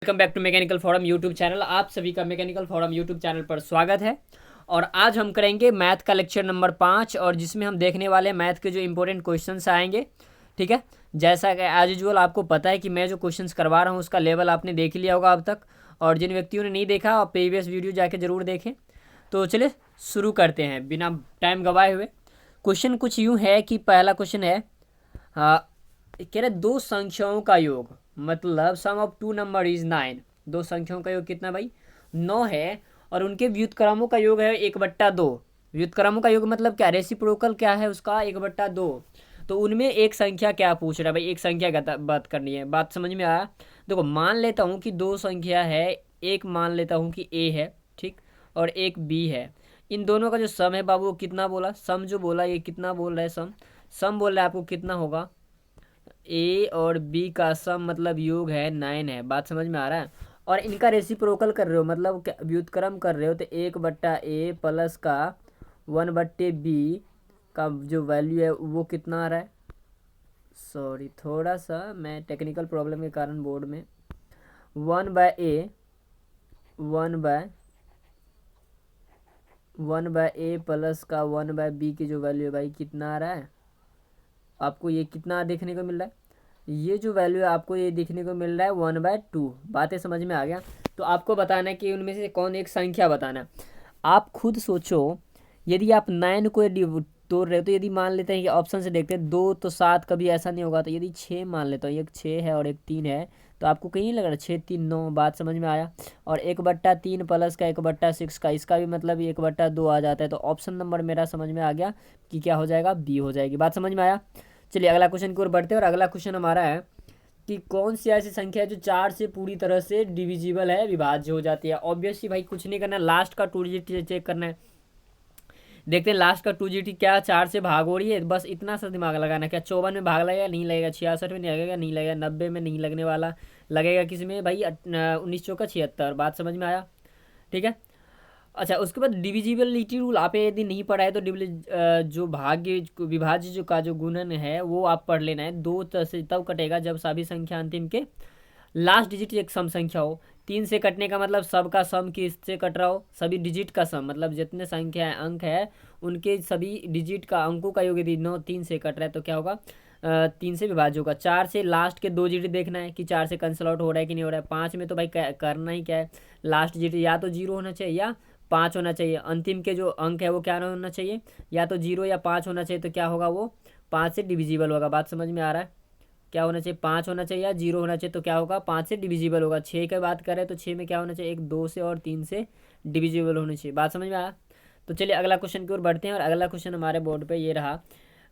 Welcome back to mechanical forum YouTube channel. आप सभी का मैकेनिकल फोरम यूट्यूब चैनल पर स्वागत है। और आज हम करेंगे मैथ का लेक्चर नंबर 5 और जिसमें हम देखने वाले हैं मैथ के जो इंपॉर्टेंट क्वेश्चंस आएंगे। ठीक है, जैसा कि एज यूजुअल आपको पता है कि मैं जो क्वेश्चंस करवा रहा हूँ उसका लेवल आपने देख लिया होगा अब तक, और जिन व्यक्तियों ने नहीं देखा और प्रीवियस वीडियो जाके ज़रूर देखें। तो चलिए शुरू करते हैं बिना टाइम गवाए हुए। क्वेश्चन कुछ यूँ है कि पहला क्वेश्चन है, कह रहे दो संख्याओं का योग, मतलब सम ऑफ टू नंबर इज 9। दो संख्याओं का योग कितना भाई? 9 है। और उनके व्युत्क्रमों का योग है 1/2। व्युत्क्रमों का योग मतलब क्या? रेसिप्रोकल क्या है उसका? 1/2। तो उनमें एक संख्या क्या पूछ रहा है भाई? एक संख्या का बात करनी है। बात समझ में आया? देखो, मान लेता हूँ कि दो संख्या है, एक मान लेता हूँ कि ए है, ठीक, और एक बी है। इन दोनों का जो सम है बाबू वो कितना बोला? सम जो बोला ये कितना बोल रहा है? सम सम बोल रहा है आपको कितना होगा? ए और बी का सम मतलब योग है 9 है। बात समझ में आ रहा है? और इनका रेसिप्रोकल कर रहे हो मतलब व्युत्क्रम कर रहे हो, तो 1/a प्लस का 1/b का जो वैल्यू है वो कितना आ रहा है? सॉरी, थोड़ा सा मैं टेक्निकल प्रॉब्लम के कारण बोर्ड में 1/a 1/a प्लस का 1/b की जो वैल्यू है भाई कितना आ रहा है आपको? ये कितना देखने को मिल रहा है? ये जो वैल्यू है आपको ये देखने को मिल रहा है 1/2। बातें समझ में आ गया? तो आपको बताना है कि उनमें से कौन एक संख्या बताना है। आप खुद सोचो, यदि आप 9 को तोड़ रहे हो तो यदि मान लेते हैं कि ऑप्शन से देखते हैं 2 तो 7 कभी ऐसा नहीं होगा। तो यदि 6 मान लेता हूँ, एक 6 है और एक 3 है, तो आपको कहीं नहीं लग रहा 6 3 9? बात समझ में आया? और 1/3 प्लस का 1/6 का, इसका भी मतलब 1/2 आ जाता है। तो ऑप्शन नंबर मेरा समझ में आ गया कि क्या हो जाएगा? बी हो जाएगी। बात समझ में आया? चलिए अगला क्वेश्चन की ओर बढ़ते हैं। और अगला क्वेश्चन हमारा है कि कौन सी ऐसी संख्या है जो 4 से पूरी तरह से डिविजिबल है, विभाज्य हो जाती है? ऑब्वियसली भाई कुछ नहीं करना, लास्ट का 2 डिजिट चेक करना है। देखते हैं लास्ट का 2 डिजिट क्या 4 से भाग हो रही है, बस इतना सा दिमाग लगाना। क्या 54 में भाग लगेगा? नहीं लगेगा। 66 में नहीं लगेगा? नहीं लगेगा। 90 में नहीं लगने वाला। लगेगा किस में भाई? 19 चौका 76। बात समझ में आया? ठीक है। अच्छा, उसके बाद डिविजिबिलिटी रूल आप यदि नहीं पढ़ा है तो जो भाग्य विभाज्य जो का जो गुणन है वो आप पढ़ लेना है। 2 से तब कटेगा जब सभी संख्या अंतिम के लास्ट डिजिट एक सम संख्या हो। 3 से कटने का मतलब सबका सम किससे कट रहा हो? सभी डिजिट का सम, मतलब जितने संख्या है अंक है उनके सभी डिजिट का अंकों का योग यदि 3 से कट रहा है तो क्या होगा? 3 से विभाज्य होगा। 4 से लास्ट के 2 डिजिट देखना है कि 4 से कैंसिल आउट हो रहा है कि नहीं हो रहा है। 5 में तो भाई करना ही क्या है? लास्ट डिजिट या तो 0 होना चाहिए या 5 होना चाहिए। अंतिम के जो अंक है वो क्या होना चाहिए? या तो 0 या 5 होना चाहिए। तो क्या होगा? वो 5 से डिविजिबल होगा। बात समझ में आ रहा है? क्या होना चाहिए? 5 होना चाहिए या 0 होना चाहिए। तो क्या होगा? 5 से डिविजिबल होगा। 6 की बात करें तो 6 में क्या होना चाहिए? एक 2 से और 3 से डिविजिबल होनी चाहिए। बात समझ में आया? तो चलिए अगला क्वेश्चन की ओर बढ़ते हैं। और अगला क्वेश्चन हमारे बोर्ड पे ये रहा,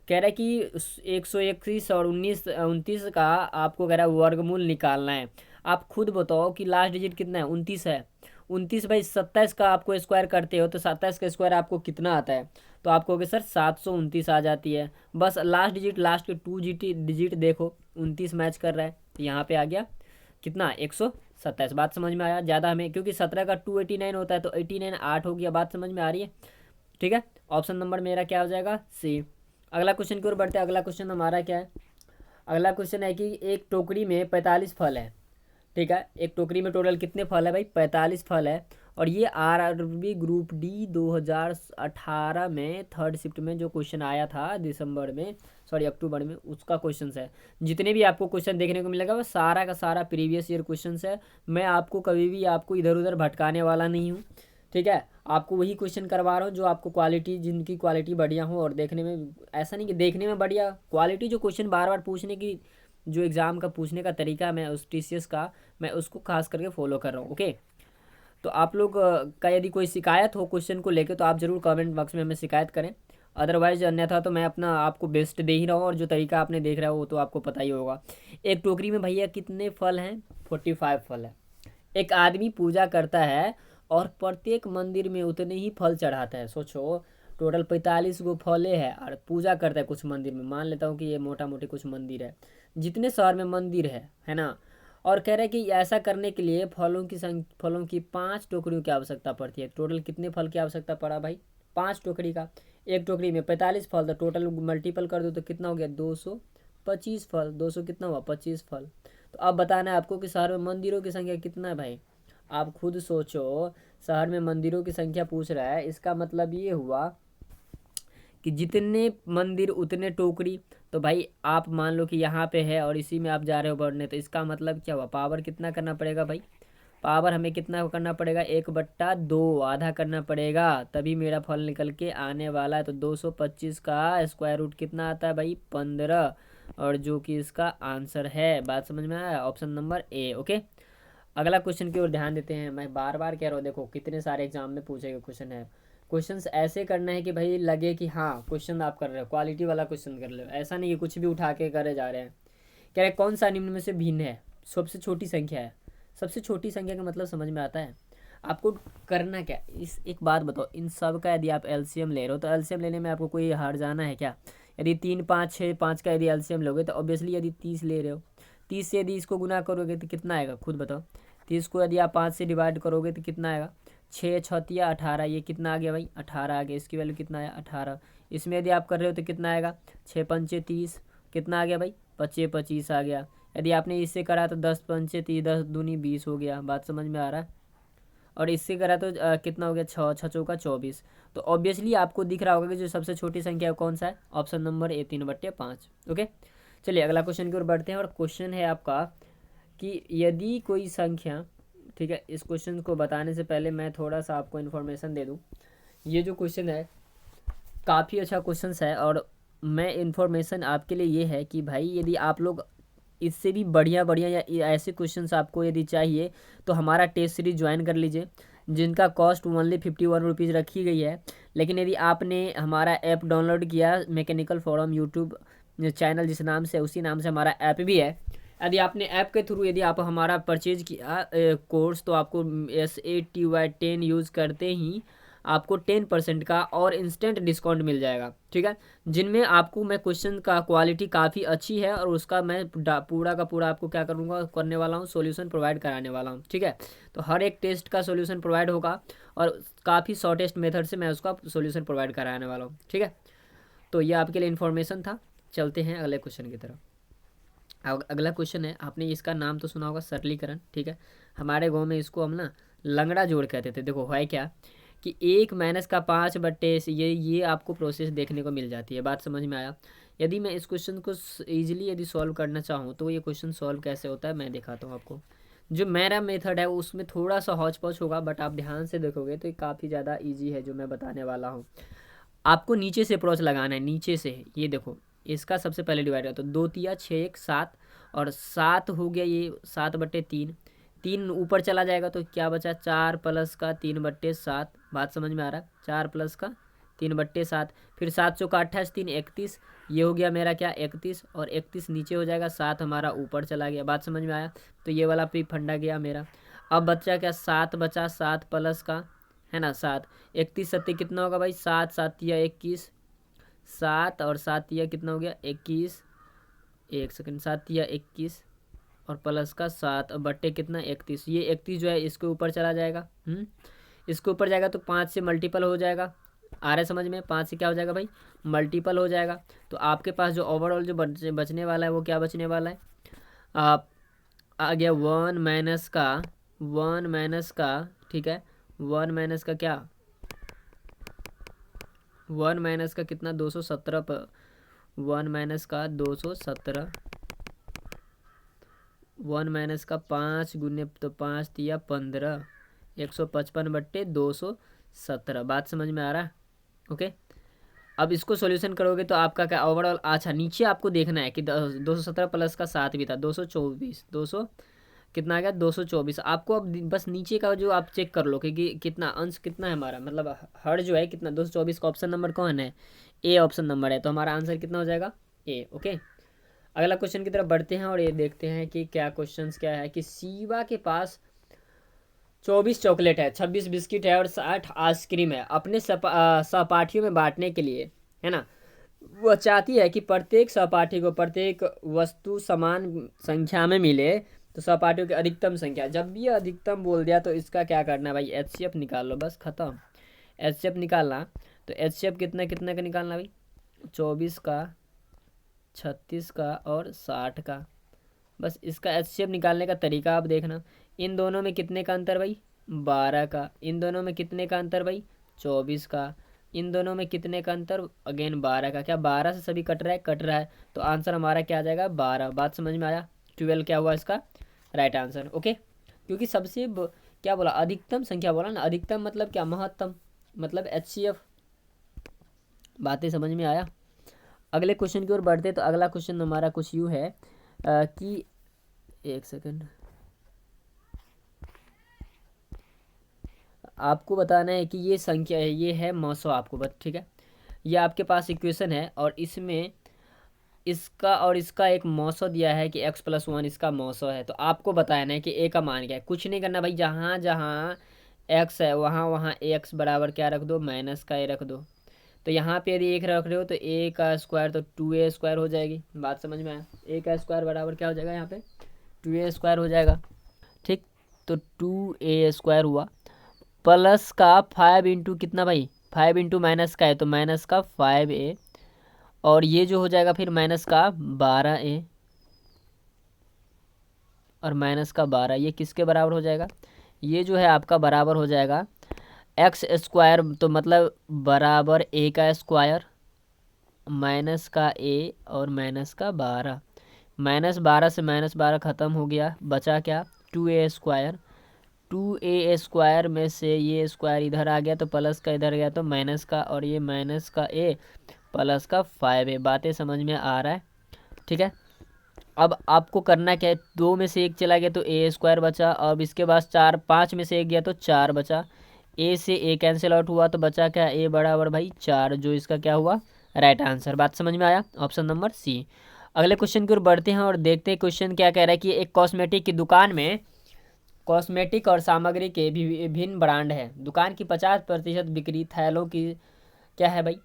कह रहा है कि 121 और 29 का आपको कह रहा है वर्गमूल निकालना है। आप खुद बताओ कि लास्ट डिजिट कितना है? 29 है। 29 भाई 27 का आपको स्क्वायर करते हो तो 27 का स्क्वायर आपको कितना आता है? तो आपको कहोगे सर 729 आ जाती है। बस लास्ट डिजिट, लास्ट के 2 डिजिट देखो, 29 मैच कर रहा है तो यहाँ पे आ गया कितना? 127। बात समझ में आया? ज़्यादा हमें क्योंकि 17 का 289 होता है तो 89 8 हो गया। बात समझ में आ रही है? ठीक है, ऑप्शन नंबर मेरा क्या हो जाएगा? सी। अगला क्वेश्चन की ओर बढ़ते हैं। अगला क्वेश्चन हमारा क्या है? अगला क्वेश्चन है कि एक टोकरी में 45 फल है। ठीक है, एक टोकरी में टोटल कितने फल है भाई? 45 फल है। और ये आरआरबी ग्रुप डी 2018 में थर्ड शिफ्ट में जो क्वेश्चन आया था दिसंबर में, सॉरी अक्टूबर में, उसका क्वेश्चन है। जितने भी आपको क्वेश्चन देखने को मिलेगा वो सारा का सारा प्रीवियस ईयर क्वेश्चन है। मैं आपको कभी भी आपको इधर उधर भटकाने वाला नहीं हूँ। ठीक है, आपको वही क्वेश्चन करवा रहा हूँ जो आपको क्वालिटी, जिनकी क्वालिटी बढ़िया हो और देखने में, ऐसा नहीं कि देखने में बढ़िया क्वालिटी, जो क्वेश्चन बार बार पूछने की, जो एग्ज़ाम का पूछने का तरीका मैं उस टीसीएस का, मैं उसको खास करके फॉलो कर रहा हूँ। ओके, तो आप लोग का यदि कोई शिकायत हो क्वेश्चन को लेकर तो आप ज़रूर कमेंट बॉक्स में हमें शिकायत करें। अदरवाइज अन्यथा तो मैं अपना आपको बेस्ट दे ही रहा हूँ, और जो तरीका आपने देख रहा हो वो तो आपको पता ही होगा। एक टोकरी में भैया कितने फल हैं? 45 फल है। एक आदमी पूजा करता है और प्रत्येक मंदिर में उतने ही फल चढ़ाता है। सोचो, टोटल 45 गो फले है और पूजा करता है कुछ मंदिर में। मान लेता हूँ कि ये मोटा मोटी कुछ मंदिर है, जितने शहर में मंदिर है ना। और कह रहा है कि ऐसा करने के लिए फलों की 5 टोकरियों की आवश्यकता पड़ती है। टोटल कितने फल की आवश्यकता पड़ा भाई? 5 टोकरी का। एक टोकरी में 45 फल, तो टोटल मल्टीपल कर दो तो कितना हो गया? 225 फल। 200 कितना हुआ? 25 फल। तो अब बताना है आपको कि शहर में मंदिरों की संख्या कितना है भाई। आप खुद सोचो, शहर में मंदिरों की संख्या पूछ रहा है, इसका मतलब ये हुआ कि जितने मंदिर उतने टोकरी। तो भाई आप मान लो कि यहाँ पे है और इसी में आप जा रहे हो बढ़ने, तो इसका मतलब क्या हुआ, पावर कितना करना पड़ेगा भाई, पावर हमें कितना करना पड़ेगा, 1/2 आधा करना पड़ेगा, तभी मेरा फल निकल के आने वाला है। तो 225 का स्क्वायर रूट कितना आता है भाई, 15, और जो कि इसका आंसर है। बात समझ में आया, ऑप्शन नंबर ए। ओके, अगला क्वेश्चन की ओर ध्यान देते हैं। मैं बार बार कह रहा हूँ, देखो कितने सारे एग्जाम में पूछे गए क्वेश्चन है। क्वेश्चंस ऐसे करना है कि भाई लगे कि हाँ क्वेश्चन आप कर रहे हो, क्वालिटी वाला क्वेश्चन कर रहे हो, ऐसा नहीं कि कुछ भी उठा के करे जा रहे हैं। कह रहे कौन सा निम्न में से भिन्न है, सबसे छोटी संख्या है। सबसे छोटी संख्या का मतलब समझ में आता है आपको। करना क्या, इस एक बात बताओ, इन सब का यदि आप एलसीएम ले रहे हो तो एलसीएम लेने में आपको कोई हार जाना है क्या। यदि 3 5 6 5 का यदि एलसीएम लोगे तो ऑब्वियसली यदि 30 ले रहे हो, 30 से यदि इसको गुना करोगे तो कितना आएगा, खुद बताओ। 30 को यदि आप 5 से डिवाइड करोगे तो कितना आएगा, 6 छतिया 18, ये कितना आ गया भाई, 18 आ गया। इसकी वैल्यू कितना आया, 18। इसमें यदि आप कर रहे हो तो कितना आएगा, 6 पंचे 30, कितना आ गया भाई, 25 25 आ गया। यदि आपने इससे करा तो 10 पंचे 30, 10 दूनी 20 हो गया। बात समझ में आ रहा है। और इससे करा तो कितना हो गया, 6 6 चौका 24। तो ऑब्वियसली आपको दिख रहा होगा कि जो सबसे छोटी संख्या है कौन सा है, ऑप्शन नंबर ए, 3/5। ओके, चलिए अगला क्वेश्चन की ओर बढ़ते हैं। और क्वेश्चन है आपका कि यदि कोई संख्या, ठीक है, इस क्वेश्चन को बताने से पहले मैं थोड़ा सा आपको इन्फॉर्मेशन दे दूँ। ये जो क्वेश्चन है काफ़ी अच्छा क्वेश्चन है, और मैं इन्फॉर्मेशन आपके लिए ये है कि भाई यदि आप लोग इससे भी बढ़िया बढ़िया या ऐसे क्वेश्चंस आपको यदि चाहिए तो हमारा टेस्ट सीरीज ज्वाइन कर लीजिए, जिनका कॉस्ट ओनली 51 रुपीज़ रखी गई है। लेकिन यदि आपने हमारा ऐप डाउनलोड किया, मैकेनिकल फोरम यूट्यूब चैनल जिस नाम से, उसी नाम से हमारा ऐप भी है, यदि आपने ऐप के थ्रू यदि आप हमारा परचेज किया कोर्स, तो आपको SATY10 यूज़ करते ही आपको 10% का और इंस्टेंट डिस्काउंट मिल जाएगा। ठीक है, जिनमें आपको मैं क्वेश्चन का क्वालिटी काफ़ी अच्छी है और उसका मैं पूरा का पूरा आपको क्या करूँगा, करने वाला हूँ, सॉल्यूशन प्रोवाइड कराने वाला हूँ। ठीक है, तो हर एक टेस्ट का सॉल्यूशन प्रोवाइड होगा और काफ़ी शॉर्टेस्ट मेथड से मैं उसका सॉल्यूशन प्रोवाइड कराने वाला हूँ। ठीक है, तो ये आपके लिए इन्फॉर्मेशन था। चलते हैं अगले क्वेश्चन की तरफ। अगला क्वेश्चन है, आपने इसका नाम तो सुना होगा, सरलीकरण। ठीक है, हमारे गांव में इसको हम ना लंगड़ा जोड़ कहते थे। देखो है क्या कि 1 - 5/, ये आपको प्रोसेस देखने को मिल जाती है। बात समझ में आया। यदि मैं इस क्वेश्चन को ईजिली यदि सॉल्व करना चाहूँ तो ये क्वेश्चन सॉल्व कैसे होता है मैं दिखाता हूँ आपको। जो मेरा मेथड है उसमें थोड़ा सा हौच पौच होगा, बट आप ध्यान से देखोगे तो ये काफ़ी ज़्यादा ईजी है जो मैं बताने वाला हूँ। आपको नीचे से अप्रोच लगाना है, नीचे से। ये देखो, इसका सबसे पहले डिवाइड कर तो 2 तिया 6 1 7, और 7 हो गया, ये 7/3। 3 ऊपर चला जाएगा तो क्या बचा, 4 प्लस का 3/7। बात समझ में आ रहा है, 4 प्लस का 3/7। फिर 7 चौका 28, 3 31, ये हो गया मेरा क्या, 31, और 31 नीचे हो जाएगा, 7 हमारा ऊपर चला गया। बात समझ में आया, तो ये वाला भी फंडा गया मेरा। अब बच्चा क्या, 7 बचा, 7 प्लस का है ना 7, 31 सत्ती कितना होगा भाई, 7 7 या 21, 7 और 7 या कितना हो गया 21, एक सेकंड, 7 या 21 और प्लस का 7 और बट्टे कितना 31। ये 31 जो है इसके ऊपर चला जाएगा, इसके ऊपर जाएगा तो 5 से मल्टीपल हो जाएगा। आ रहा है समझ में, 5 से क्या हो जाएगा भाई, मल्टीपल हो जाएगा। तो आपके पास जो ओवरऑल जो बचने वाला है वो क्या बचने वाला है, आप आ गया 1 - का, ठीक है, 1 - का क्या, 1 - का कितना, 217 पर 1 - का 217, 1 - का 5 गुने तो 5 तिया 15, 155/217। बात समझ में आ रहा है। ओके, अब इसको सॉल्यूशन करोगे तो आपका क्या ओवरऑल, अच्छा नीचे आपको देखना है कि 217 प्लस का 7 भी था, 224, 200 कितना आ गया, 224। आपको अब बस नीचे का जो आप चेक कर लो कि कितना अंश कितना है हमारा, मतलब हर जो है कितना, 224 का ऑप्शन नंबर कौन है, ए ऑप्शन नंबर है, तो हमारा आंसर कितना हो जाएगा, ए। ओके, अगला क्वेश्चन की तरफ बढ़ते हैं और ये देखते हैं कि क्या क्वेश्चंस क्या है। कि शिवा के पास 24 चॉकलेट है, 26 बिस्किट है और 60 आइसक्रीम है, अपने सहपाठियों में बांटने के लिए, है ना। वह चाहती है कि प्रत्येक सहपाठी को प्रत्येक वस्तु समान संख्या में मिले, तो सहपाठियों की अधिकतम संख्या। जब भी ये अधिकतम बोल दिया तो इसका क्या करना है भाई, HCF निकाल लो, बस खत्म। HCF निकालना, तो HCF कितना कितना का निकालना भाई, 24 का, 36 का और 60 का। बस इसका एचसीएफ निकालने का तरीका आप देखना। इन दोनों में कितने का अंतर भाई? 12 का। इन दोनों में कितने का अंतर भाई? 24 का। इन दोनों में कितने का अंतर? अगेन 12 का। क्या 12 से सभी कट रहा है? कट रहा है। तो आंसर हमारा क्या आ जाएगा? 12। बात समझ में आया? 12 क्या हुआ इसका राइट आंसर। ओके, क्योंकि सबसे क्या बोला? अधिकतम संख्या बोला ना। अधिकतम मतलब क्या? महत्तम मतलब एचसीएफ। बातें समझ में आया? अगले क्वेश्चन की ओर बढ़ते तो अगला क्वेश्चन हमारा कुछ यूँ है कि एक सेकंड, आपको बताना है कि ये संख्या है, ये है मौसो आपको बस, ठीक है। ये आपके पास इक्वेशन है और इसमें इसका और इसका एक मौसो दिया है कि x+1 इसका मौसो है। तो आपको बताना है कि a का मान क्या है। कुछ नहीं करना भाई, जहाँ जहाँ x है वहाँ वहाँ x बराबर क्या रख दो? माइनस का a रख दो। तो यहाँ पे यदि एक रख रहे हो तो a का स्क्वायर तो 2a² हो जाएगी। बात समझ में आया? a का स्क्वायर बराबर क्या हो जाएगा? यहाँ पे 2a² हो जाएगा, ठीक। तो 2a² हुआ, प्लस का 5 इंटू कितना भाई? 5 इंटू माइनस का है तो माइनस का 5a, और ये जो हो जाएगा फिर माइनस का 12a और माइनस का 12, ये किसके बराबर हो जाएगा? ये जो है आपका बराबर हो जाएगा x², तो मतलब बराबर a का स्क्वायर माइनस का a और माइनस का 12। -12 से -12 ख़त्म हो गया, बचा क्या? 2a²। 2a² में से ये स्क्वायर इधर आ गया तो प्लस का इधर गया तो माइनस का, और ये माइनस का a प्लस का 5a। बातें समझ में आ रहा है? ठीक है। अब आपको करना क्या है? 2 में से 1 चला गया तो a² बचा। अब इसके बाद 4, 5 में से 1 गया तो 4 बचा। a से a कैंसिल आउट हुआ तो बचा क्या? a बराबर भाई 4, जो इसका क्या हुआ? Right answer. बात समझ में आया? Option number C. अगले क्वेश्चन की ओर बढ़ते हैं और देखते हैं क्वेश्चन क्या कह रहा है कि एक कॉस्मेटिक की दुकान में कॉस्मेटिक और सामग्री के भी विभिन्न ब्रांड हैं। दुकान की 50% बिक्री थैलों की क्या है भाई?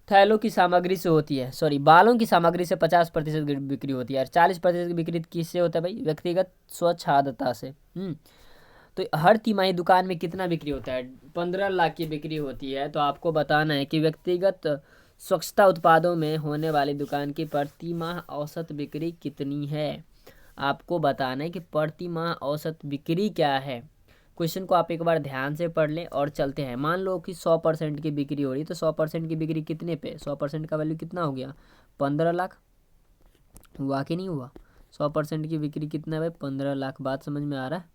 थैलों की सामग्री से होती है, सॉरी बालों की सामग्री से 50% की बिक्री होती है, और 40% की बिक्री किससे होता है भाई? व्यक्तिगत स्वच्छादता से। तो हर तिमाही दुकान में कितना बिक्री होता है? 15 लाख की बिक्री होती है। तो आपको बताना है कि व्यक्तिगत स्वच्छता उत्पादों में होने वाली दुकान की प्रति माह औसत बिक्री कितनी है। आपको बताना है कि प्रति माह औसत बिक्री क्या है। क्वेश्चन को आप एक बार ध्यान से पढ़ लें और चलते हैं। मान लो कि 100% की बिक्री हो रही, तो 100% की बिक्री कितने पे? 100% का वैल्यू कितना हो गया? 15 लाख। हुआ कि नहीं हुआ? 100% की बिक्री कितना है भाई? 15 लाख। बात समझ में आ रहा है?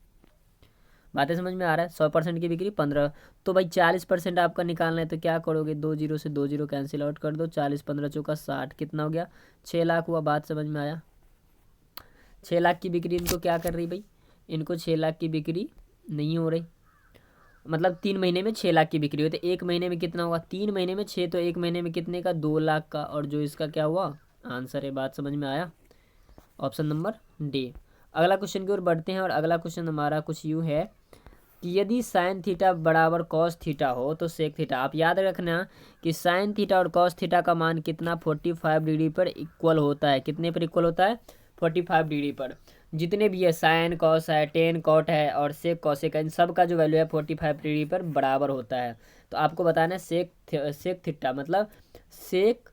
बातें समझ में आ रहा है? 100% की बिक्री 15, तो भाई 40% आपका निकालना है। तो क्या करोगे? 2 जीरो से 2 जीरो कैंसिल आउट कर दो। 40 15 चौका 60, कितना हो गया? 6 लाख हुआ। बात समझ में आया? 6 लाख की बिक्री इनको क्या कर रही भाई? इनको 6 लाख की बिक्री नहीं हो रही, मतलब 3 महीने में 6 लाख की बिक्री हुई, तो 1 महीने में कितना होगा? 3 महीने में 6, तो 1 महीने में कितने का? 2 लाख का, और जो इसका क्या हुआ? आंसर है। बात समझ में आया? Option number D. अगला क्वेश्चन की ओर बढ़ते हैं और अगला क्वेश्चन हमारा कुछ यूँ है कि यदि साइन थीटा बराबर कॉस थीटा हो तो सेक थीटा। आप याद रखना कि साइन थीटा और कॉस थीटा का मान कितना? 45 डिग्री पर इक्वल होता है। कितने पर इक्वल होता है? 45 डिग्री पर। जितने भी है, साइन कॉस है, टेन कॉट है और सेक कॉसेक है, इन सब का जो वैल्यू है 45 डिग्री पर बराबर होता है। तो आपको बताना है सेक थीटा मतलब सेक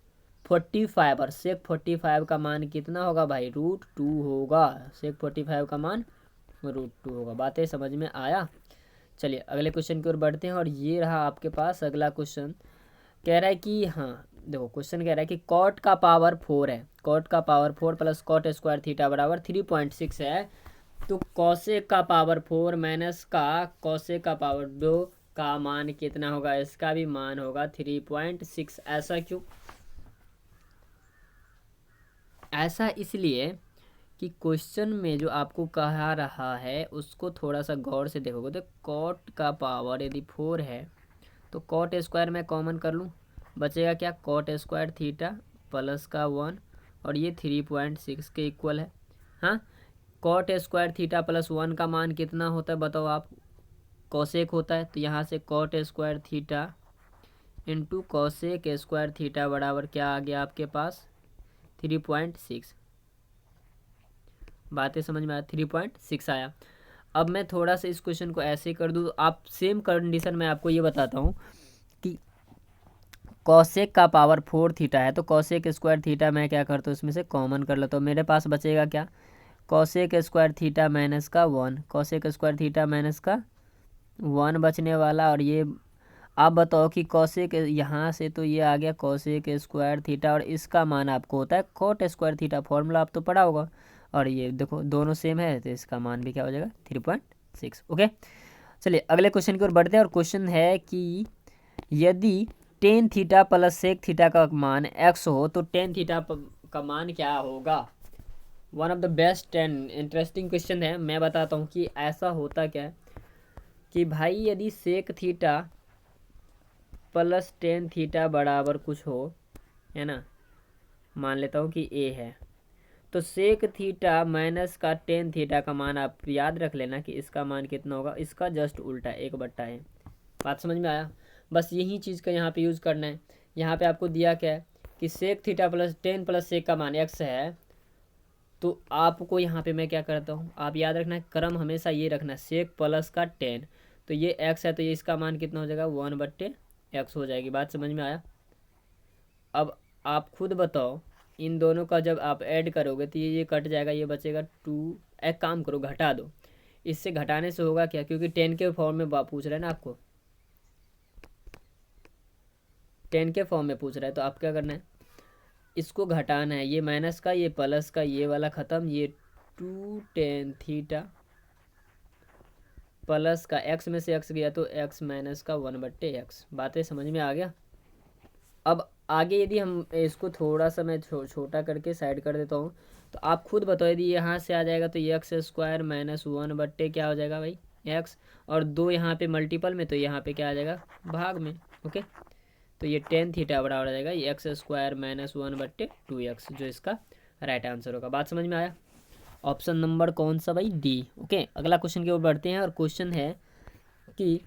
45, और सेक 45 का मान कितना होगा भाई? √2 होगा। सेक 45 का मान √2 होगा। बातें समझ में आया? चलिए अगले क्वेश्चन की ओर बढ़ते हैं और ये रहा आपके पास अगला क्वेश्चन। कह रहा है कि हाँ देखो, क्वेश्चन कह रहा है कि कॉट का पावर 4 है। कॉट का power 4 plus cot square theta बराबर 3.6 है। तो कॉसेक का पावर 4 माइनस का कॉसेक का पावर 2 का मान कितना होगा? इसका भी मान होगा 3.6। ऐसा क्यों? ऐसा इसलिए कि क्वेश्चन में जो आपको कहा रहा है उसको थोड़ा सा गौर से देखोगे तो कॉट का पावर यदि 4 है तो कॉट स्क्वायर मैं कॉमन कर लूँ, बचेगा क्या? कॉट स्क्वायर थीटा प्लस का 1, और ये 3.6 के इक्वल है। हाँ, कॉट स्क्वायर थीटा प्लस 1 का मान कितना होता है बताओ आप? कॉसेक होता है। तो यहाँ से cot square theta into cosec square theta बराबर क्या आ गया आपके पास? 3.6। बातें समझ में आया? 3.6 आया। अब मैं थोड़ा सा इस क्वेश्चन को ऐसे कर दूँ, आप सेम कंडीशन में आपको ये बताता हूँ कि कॉसेक का पावर 4 थीटा है, तो कॉसेक स्क्वायर थीटा मैं क्या करता हूँ इसमें से कॉमन कर लेता हूँ। मेरे पास बचेगा क्या? कॉसेक स्क्वायर थीटा माइनस का 1, कॉसेक स्क्वायर थीटा माइनस का 1 बचने वाला। और ये आप बताओ कि कॉसेक यहाँ से तो ये आ गया कॉसेक स्क्वायर थीटा, और इसका मान आपको होता है कोट स्क्वायर थीटा, फॉर्मूला आप तो पढ़ा होगा। और ये देखो दोनों सेम है तो इसका मान भी क्या हो जाएगा 3.6। ओके, चलिए अगले क्वेश्चन की ओर बढ़ते हैं। और क्वेश्चन है कि यदि tan theta plus sec theta का मान x हो तो टेन थीटा का मान क्या होगा। One of the best and interesting question है। मैं बताता हूँ कि ऐसा होता क्या है कि भाई यदि sec theta plus tan theta बराबर कुछ हो, है ना, मान लेता हूँ कि a है, तो सेक थीटा माइनस का टेन थीटा का मान आप याद रख लेना कि इसका मान कितना होगा, इसका जस्ट उल्टा 1/है। बात समझ में आया। बस यही चीज़ का यहाँ पे यूज़ करना है। यहाँ पे आपको दिया क्या है कि sec theta plus tan plus sec का मान x है, तो आपको यहाँ पे मैं क्या करता हूँ, आप याद रखना क्रम हमेशा ये रखना, सेक प्लस का टेन, तो ये x है तो ये इसका मान कितना हो जाएगा 1/x हो जाएगी। बात समझ में आया। अब आप खुद बताओ, इन दोनों का जब आप ऐड करोगे तो ये कट जाएगा, ये बचेगा 2। एक काम करो घटा दो, इससे घटाने से होगा क्या, क्योंकि 10 के फॉर्म में पूछ रहा है ना आपको, 10 के फॉर्म में पूछ रहा है, तो आप क्या करना है, इसको घटाना है, ये माइनस का ये प्लस का ये वाला ख़त्म, ये 2 टेन थीटा प्लस का x में से x गया तो x माइनस का 1/x। बातें समझ में आ गया। अब आगे यदि हम इसको थोड़ा सा मैं छोटा करके साइड कर देता हूँ, तो आप खुद बताओ यदि यहाँ से आ जाएगा तो एक्स स्क्वायर माइनस 1/, क्या हो जाएगा भाई x, और 2 यहाँ पे मल्टीपल में तो यहाँ पे क्या आ जाएगा भाग में। ओके, तो ये टेन थीटा बराबर आ जाएगा ये एक्स स्क्वायर माइनस 1/2x, जो इसका राइट आंसर होगा। बात समझ में आया। ऑप्शन नंबर कौन सा भाई, डी। ओके, अगला क्वेश्चन की ओर बढ़ते हैं। और क्वेश्चन है कि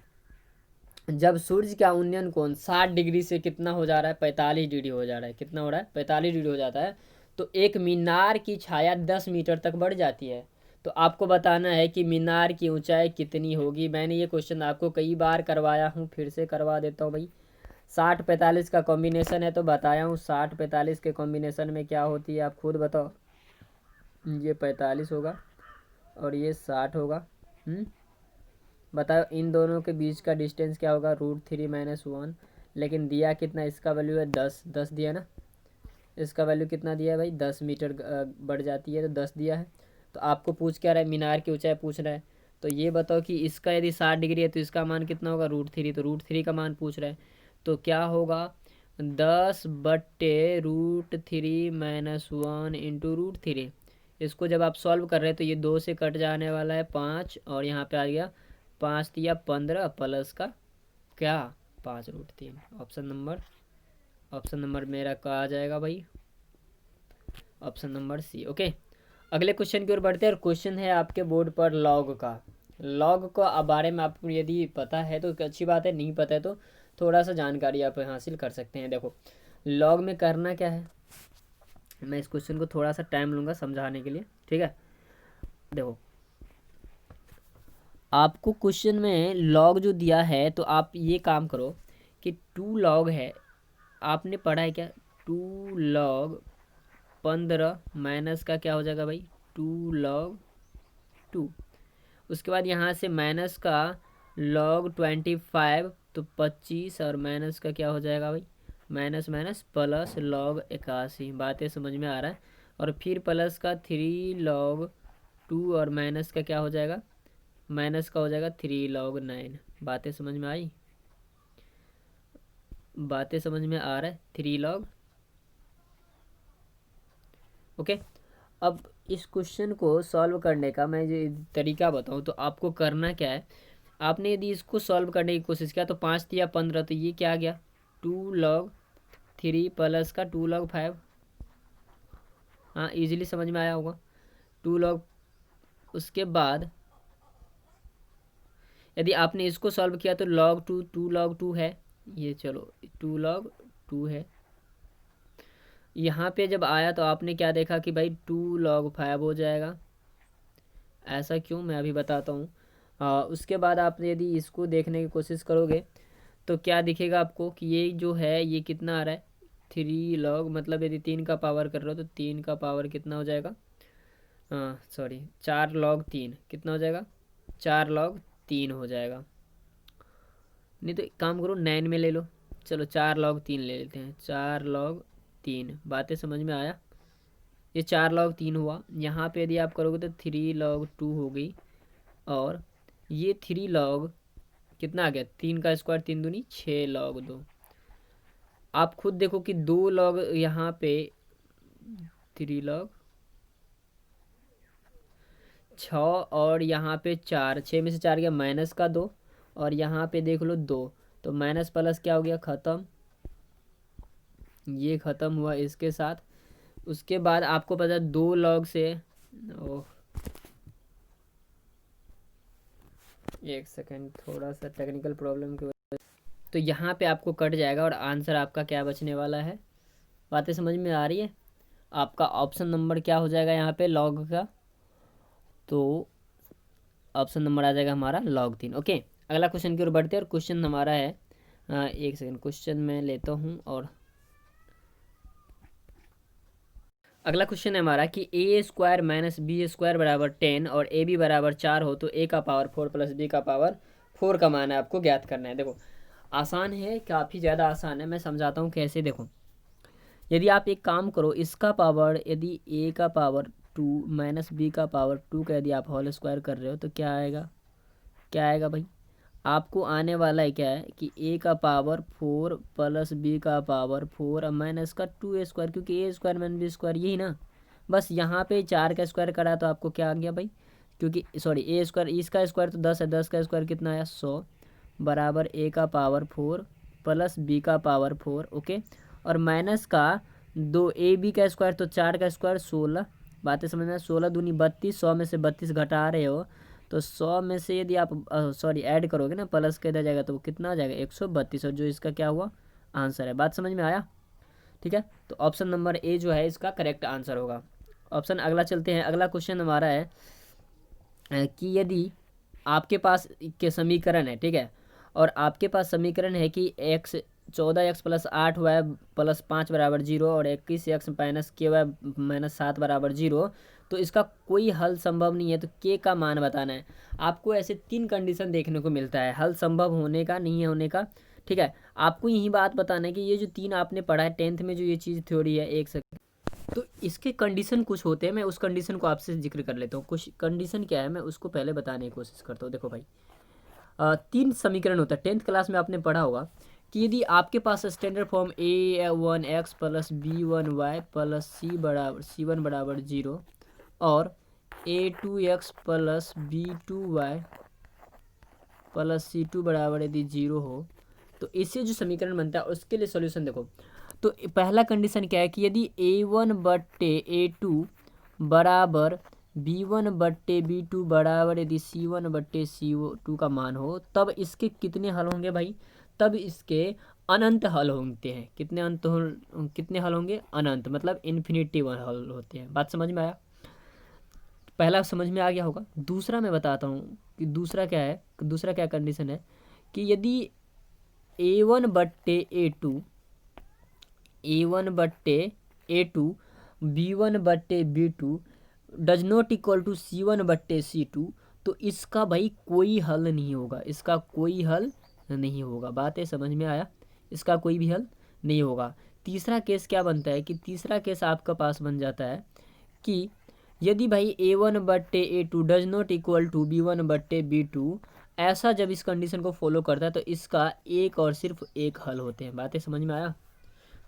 जब सूर्य का उन्नयन कोण 60 डिग्री से कितना हो जा रहा है, 45 डिग्री हो जा रहा है, कितना हो रहा है 45 डिग्री हो जाता है, तो एक मीनार की छाया 10 मीटर तक बढ़ जाती है। तो आपको बताना है कि मीनार की ऊंचाई कितनी होगी। मैंने ये क्वेश्चन आपको कई बार करवाया हूँ, फिर से करवा देता हूँ भाई। 60-45 का कॉम्बिनेशन है तो बताया हूँ, 60-45 के कॉम्बिनेशन में क्या होती है आप खुद बताओ। ये 45 होगा और ये 60 होगा। बताओ इन दोनों के बीच का डिस्टेंस क्या होगा, √3 - 1। लेकिन दिया कितना, इसका वैल्यू है 10 दिया ना, इसका वैल्यू कितना दिया है भाई 10 मीटर बढ़ जाती है तो 10 दिया है। तो आपको पूछ क्या रहा है, मीनार की ऊंचाई पूछ रहा है। तो ये बताओ कि इसका यदि 60 डिग्री है तो इसका मान कितना होगा √3, तो √3 का मान पूछ रहा है, तो क्या होगा 10/√3 - 1 इंटू √3। इसको जब आप सॉल्व कर रहे हैं तो ये 2 से कट जाने वाला है 5, और यहाँ पे आ गया 5 या 15 प्लस का क्या 5√3। ऑप्शन नंबर मेरा क्या आ जाएगा भाई, ऑप्शन नंबर सी। ओके, अगले क्वेश्चन की ओर बढ़ते हैं। और क्वेश्चन है आपके बोर्ड पर लॉग का। लॉग को बारे में आपको यदि पता है तो अच्छी बात है, नहीं पता है तो थोड़ा सा जानकारी आप हासिल कर सकते हैं। देखो लॉग में करना क्या है, मैं इस क्वेश्चन को थोड़ा सा टाइम लूँगा समझाने के लिए, ठीक है। देखो आपको क्वेश्चन में लॉग जो दिया है तो आप ये काम करो कि 2 लॉग है, आपने पढ़ा है क्या 2 लॉग 15 माइनस का क्या हो जाएगा भाई 2 लॉग 2। उसके बाद यहाँ से माइनस का log 25 तो 25, और माइनस का क्या हो जाएगा भाई माइनस माइनस प्लस log 81। बातें समझ में आ रहा है। और फिर प्लस का 3 log 2, और माइनस का क्या हो जाएगा, माइनस का हो जाएगा 3 log 9। बातें समझ में आई, बातें समझ में आ रहा है 3 log। ओके, अब इस क्वेश्चन को सॉल्व करने का मैं जो तरीका बताऊं तो आपको करना क्या है, आपने यदि इसको सॉल्व करने की कोशिश किया तो 5 या 15, तो ये क्या आ गया 2 log 3 प्लस का 2 log 5। हाँ इजीली समझ में आया होगा 2 log। उसके बाद यदि आपने इसको सॉल्व किया तो log 2 log 2 है, ये चलो 2 log 2 है। यहाँ पे जब आया तो आपने क्या देखा कि भाई 2 log 5 हो जाएगा। ऐसा क्यों, मैं अभी बताता हूँ। उसके बाद आप यदि इसको देखने की कोशिश करोगे तो क्या दिखेगा आपको कि ये जो है ये कितना आ रहा है 3 log, मतलब यदि 3 का पावर कर रहे हो तो 3 का पावर कितना हो जाएगा हाँ सॉरी, 4 log 3 कितना हो जाएगा, 4 log 3 हो जाएगा। नहीं तो एक काम करो 9 में ले लो, चलो 4 log 3 ले लेते हैं, 4 log 3। बातें समझ में आया? ये 4 log 3 हुआ। यहाँ पे यदि आप करोगे तो 3 log 2 हो गई, और ये 3 log कितना आ गया, 3 का स्क्वायर 3 दूनी 6 log 2। आप खुद देखो कि 2 log यहाँ पे 3 log 6, और यहाँ पे 4, 6 में से 4 गया -2, और यहाँ पे देख लो 2, तो माइनस प्लस क्या हो गया, ख़त्म। ये ख़त्म हुआ इसके साथ। उसके बाद आपको पता है 2 log से, ओह एक सेकेंड, थोड़ा सा टेक्निकल प्रॉब्लम की वजह से, तो यहाँ पे आपको कट जाएगा और आंसर आपका क्या बचने वाला है। बातें समझ में आ रही है? आपका ऑप्शन नंबर क्या हो जाएगा यहाँ पे लॉग का, तो ऑप्शन नंबर आ जाएगा हमारा log 3। ओके, अगला क्वेश्चन की ओर बढ़ते हैं, और क्वेश्चन हमारा है, एक सेकेंड क्वेश्चन मैं लेता हूँ। और अगला क्वेश्चन है हमारा कि a² - b² बराबर 10 और ab बराबर 4 हो तो a का पावर 4 प्लस b का पावर 4 का मान है आपको ज्ञात करना है। देखो आसान है, काफ़ी ज़्यादा आसान है, मैं समझाता हूँ कैसे। देखो यदि आप एक काम करो, इसका पावर यदि a का पावर 2 माइनस b का पावर 2 का यदि आप होल स्क्वायर कर रहे हो तो क्या आएगा, क्या आएगा भाई, आपको आने वाला है क्या है कि a का पावर 4 प्लस b का पावर 4 और माइनस का 2a², क्योंकि a² - b² यही ना। बस यहाँ पे 4 का स्क्वायर करा तो आपको क्या आ गया भाई, क्योंकि सॉरी a², इसका स्क्वायर तो 10 है, 10 का स्क्वायर कितना आया 100, बराबर a का पावर 4 प्लस b का पावर 4। ओके, और माइनस का 2ab का स्क्वायर तो 4 का स्क्वायर 16। बातें समझ में, 16 दूनी 32, 100 में से 32 घटा रहे हो तो 100 में से यदि आप सॉरी ऐड करोगे ना, प्लस के इधर जाएगा तो वो कितना आ जाएगा 132, और जो इसका क्या हुआ आंसर है। बात समझ में आया? ठीक है, तो ऑप्शन नंबर ए जो है इसका करेक्ट आंसर होगा। ऑप्शन अगला चलते हैं, अगला क्वेश्चन हमारा है कि यदि आपके पास के समीकरण है, ठीक है, और आपके पास समीकरण है कि x 14x plus 8y plus 5 बराबर 0 और 21x माइनस ky माइनस 7 बराबर 0, तो इसका कोई हल संभव नहीं है, तो k का मान बताना है। आपको ऐसे 3 कंडीशन देखने को मिलता है, हल संभव होने का, नहीं होने का। ठीक है, आपको यही बात बताना है कि ये जो 3 आपने पढ़ा है 10th में, जो ये चीज़ थ्योरी है, एक सेकंड, तो इसके कंडीशन कुछ होते हैं, मैं उस कंडीशन को आपसे जिक्र कर लेता हूँ। कुछ कंडीशन क्या है मैं उसको पहले बताने की कोशिश करता हूँ। देखो भाई 3 समीकरण होता है, 10th क्लास में आपने पढ़ा होगा कि यदि आपके पास standard form a1x plus b1y plus c1 बराबर 0 और a2x plus b2y plus c2 बराबर यदि 0 हो, तो इससे जो समीकरण बनता है उसके लिए सॉल्यूशन देखो। तो पहला कंडीशन क्या है कि यदि a1/a2 बराबर b1/b2 बराबर यदि c1/c2 का मान हो, तब इसके कितने हल होंगे भाई, तब इसके अनंत हल होते हैं। कितने हल होंगे, अनंत, मतलब इन्फिनिटी हल होते हैं। बात समझ में आया? पहला समझ में आ गया होगा। दूसरा मैं बताता हूँ कि दूसरा क्या है, दूसरा क्या कंडीशन है कि यदि a1/a2 b1/b2 does not equal to c1/c2, तो इसका भाई कोई हल नहीं होगा, इसका कोई हल नहीं होगा। बात है समझ में आया? इसका कोई भी हल नहीं होगा। तीसरा केस क्या बनता है कि तीसरा केस आपका पास बन जाता है कि यदि भाई a1/a2 does not equal to b1/b2, ऐसा जब इस कंडीशन को फॉलो करता है तो इसका एक और सिर्फ एक हल होते हैं। बातें समझ में आया?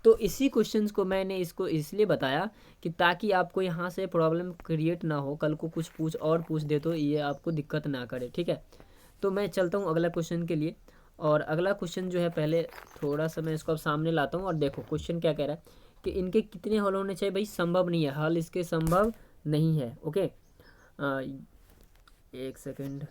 तो इसी क्वेश्चंस को मैंने इसको इसलिए बताया कि ताकि आपको यहाँ से प्रॉब्लम क्रिएट ना हो, कल को कुछ पूछ दे तो ये आपको दिक्कत ना करे। ठीक है, तो मैं चलता हूँ अगला क्वेश्चन के लिए। और अगला क्वेश्चन जो है, पहले थोड़ा सा मैं इसको अब सामने लाता हूँ, और देखो क्वेश्चन क्या कह रहा है कि इनके कितने हल होने चाहिए। भाई संभव नहीं है, हल इसके संभव नहीं है। ओके, एक सेकेंड,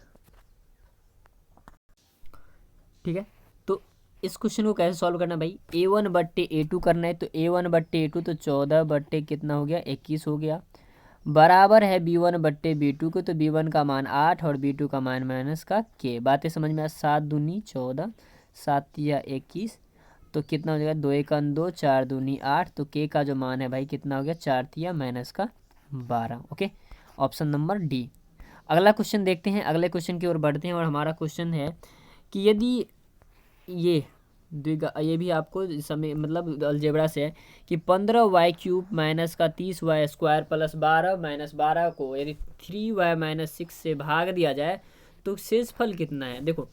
ठीक है, तो इस क्वेश्चन को कैसे सॉल्व करना है भाई, a1/a2 करना है, तो a1/a2 तो 14 बट्टे कितना हो गया 21 हो गया, बराबर है b1/b2 को, तो b1 का मान 8 और b2 का मान माइनस का k। बातें समझ में आ, 7 दूनी 14, 7 या 21, तो कितना हो जाएगा 2 1 2, 4 दूनी 8, तो k का जो मान है भाई कितना हो गया 4 या माइनस का 12। Okay, option number D. अगला क्वेश्चन देखते हैं, अगले क्वेश्चन की ओर बढ़ते हैं और हमारा क्वेश्चन है कि यदि ये भी आपको समय मतलब अलजेब्रा से है कि 15y³ माइनस का 30y² प्लस 12 माइनस 12 को यदि 3y माइनस 6 से भाग दिया जाए तो शेषफल कितना है। देखो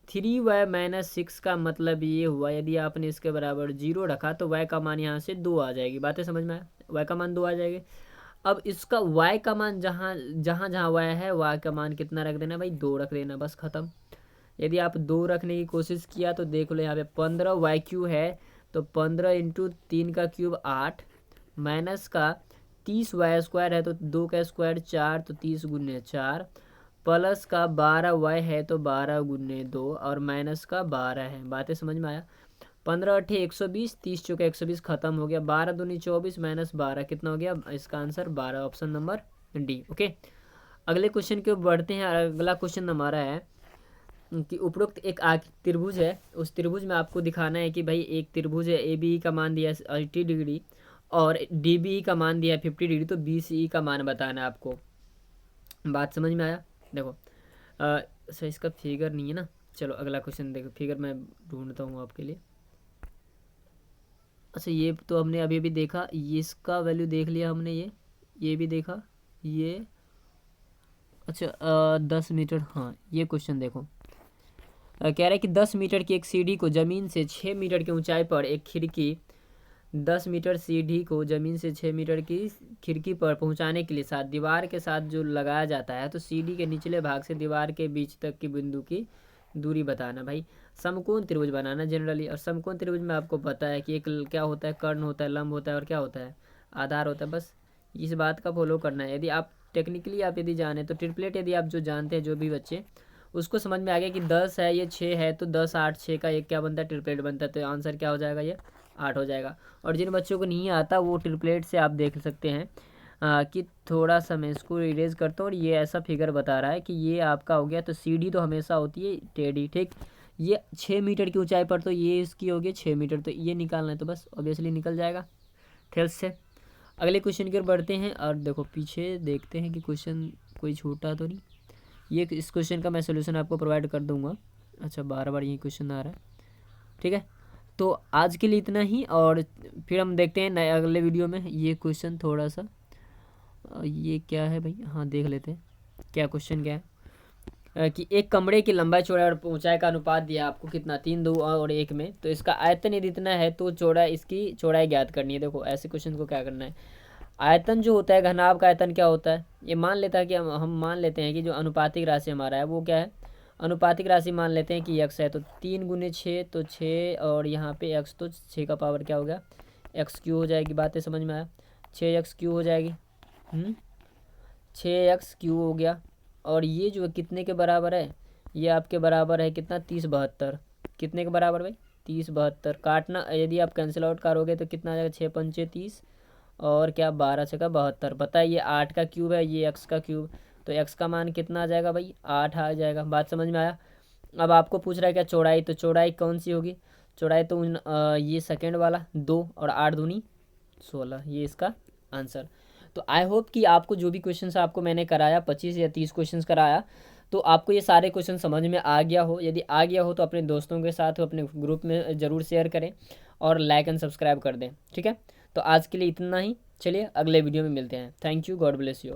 3y माइनस 6 का मतलब ये हुआ यदि आपने इसके बराबर 0 रखा तो y का मान यहाँ से 2 आ जाएगी। बातें समझ में आया, y का मान 2 आ जाएगी। अब इसका y का मान जहाँ जहाँ y है y का मान कितना रख देना भाई, 2 रख देना, बस खत्म। यदि आप 2 रखने की कोशिश किया तो देख लो यहाँ पे 15y³ है तो 15 इंटू 3 का क्यूब 8 माइनस का 30y² है तो 2 का स्क्वायर 4 तो 30 गुने 4 प्लस का 12y है तो 12 गुने 2 और माइनस का 12 है। बातें समझ में आया। 15 अट्ठे 120, 30 चौके 120, खत्म हो गया। 12 दूनी 24 माइनस 12 कितना हो गया, इसका answer 12, option number D. Okay, अगले क्वेश्चन की ओर बढ़ते हैं। अगला क्वेश्चन हमारा है कि उपरोक्त एक त्रिभुज है, उस त्रिभुज में आपको दिखाना है कि भाई एक त्रिभुज है, ए बी का मान दिया है 80 डिग्री और डी बी का मान दिया है 50 डिग्री, तो बी सी का मान बताना है आपको। बात समझ में आया। देखो सर इसका फिगर नहीं है ना, चलो अगला क्वेश्चन देखो, फिगर मैं ढूंढता हूँ आपके लिए। अच्छा ये तो हमने अभी अभी देखा, ये इसका वैल्यू देख लिया हमने, ये भी देखा, ये अच्छा 10 मीटर। हाँ ये क्वेश्चन देखो, कह रहा है कि 10 मीटर की एक सीढ़ी को ज़मीन से 6 मीटर की ऊंचाई पर एक खिड़की 10 मीटर सीढ़ी को ज़मीन से 6 मीटर की खिड़की पर पहुंचाने के लिए साथ दीवार के साथ जो लगाया जाता है, तो सीढ़ी के निचले भाग से दीवार के बीच तक की बिंदु की दूरी बताना। भाई समकोण त्रिभुज बनाना जनरली, और समकोण त्रिभुज में आपको पता है कि एक क्या होता है, कर्ण होता है, लंब होता है और क्या होता है, आधार होता है। बस इस बात का फॉलो करना है। यदि आप टेक्निकली आप यदि जाने तो ट्रिपलेट यदि आप जो जानते हैं जो भी बच्चे, उसको समझ में आ गया कि 10 है ये 6 है तो 10 8 6 का एक क्या बनता है, ट्रिपलेट बनता है। तो आंसर क्या हो जाएगा, ये 8 हो जाएगा। और जिन बच्चों को नहीं आता वो ट्रिपलेट से आप देख सकते हैं कि थोड़ा सा मैं इसको इरेज करता हूँ और ये ऐसा फिगर बता रहा है कि ये आपका हो गया। तो सीढ़ी तो हमेशा होती है टेढ़ी, ठीक। ये 6 मीटर की ऊंचाई पर, तो ये इसकी होगी 6 मीटर, तो ये निकालना है तो बस ऑब्वियसली निकल जाएगा ठेल्स से। अगले क्वेश्चन की ओर बढ़ते हैं और देखो पीछे देखते हैं कि क्वेश्चन कोई छूटा तो नहीं। ये इस क्वेश्चन का मैं सोल्यूशन आपको प्रोवाइड कर दूंगा। अच्छा बार बार ये क्वेश्चन आ रहा है, ठीक है। तो आज के लिए इतना ही, और फिर हम देखते हैं नए अगले वीडियो में। ये क्वेश्चन थोड़ा सा ये क्या है भाई, हाँ देख लेते हैं क्या क्वेश्चन क्या है। कि एक कमरे की लंबाई चौड़ाई और ऊंचाई का अनुपात दिया आपको कितना, 3 2 और 1 में, तो इसका आयतन यदि इतना है तो चौड़ाई, इसकी चौड़ाई ज्ञात करनी है। देखो ऐसे क्वेश्चन को क्या करना है, आयतन जो होता है घनाभ का आयतन क्या होता है, ये मान लेता है कि हम मान लेते हैं कि जो अनुपातिक राशि हमारा है वो क्या है, अनुपातिक राशि मान लेते हैं कि x है, तो 3 गुने 6 तो 6 और यहाँ पे x, तो 6 का पावर क्या हो गया, x³ हो जाएगी। बातें समझ में आया, 6x³ हो जाएगी, 6x³ हो गया। और ये जो कितने के बराबर है, ये आपके बराबर है कितना, 30 72। कितने के बराबर भाई, 30 72। काटना यदि आप कैंसिल आउट करोगे तो कितना आ जाएगा, 6 पंचे 30 और क्या 12 6 का 72। पता है ये 8 का क्यूब है, ये x का क्यूब, तो x का मान कितना आ जाएगा भाई, 8 आ जाएगा। बात समझ में आया। अब आपको पूछ रहा है क्या चौड़ाई, तो चौड़ाई कौन सी होगी, चौड़ाई तो ये सेकेंड वाला 2 और 8 दूनी 16, ये इसका आंसर। तो आई होप कि आपको जो भी क्वेश्चन आपको मैंने कराया 25 या 30 क्वेश्चन कराया, तो आपको ये सारे क्वेश्चन समझ में आ गया हो। यदि आ गया हो तो अपने दोस्तों के साथ अपने ग्रुप में ज़रूर शेयर करें और लाइक एंड सब्सक्राइब कर दें, ठीक है। तो आज के लिए इतना ही, चलिए अगले वीडियो में मिलते हैं। Thank you, God bless you.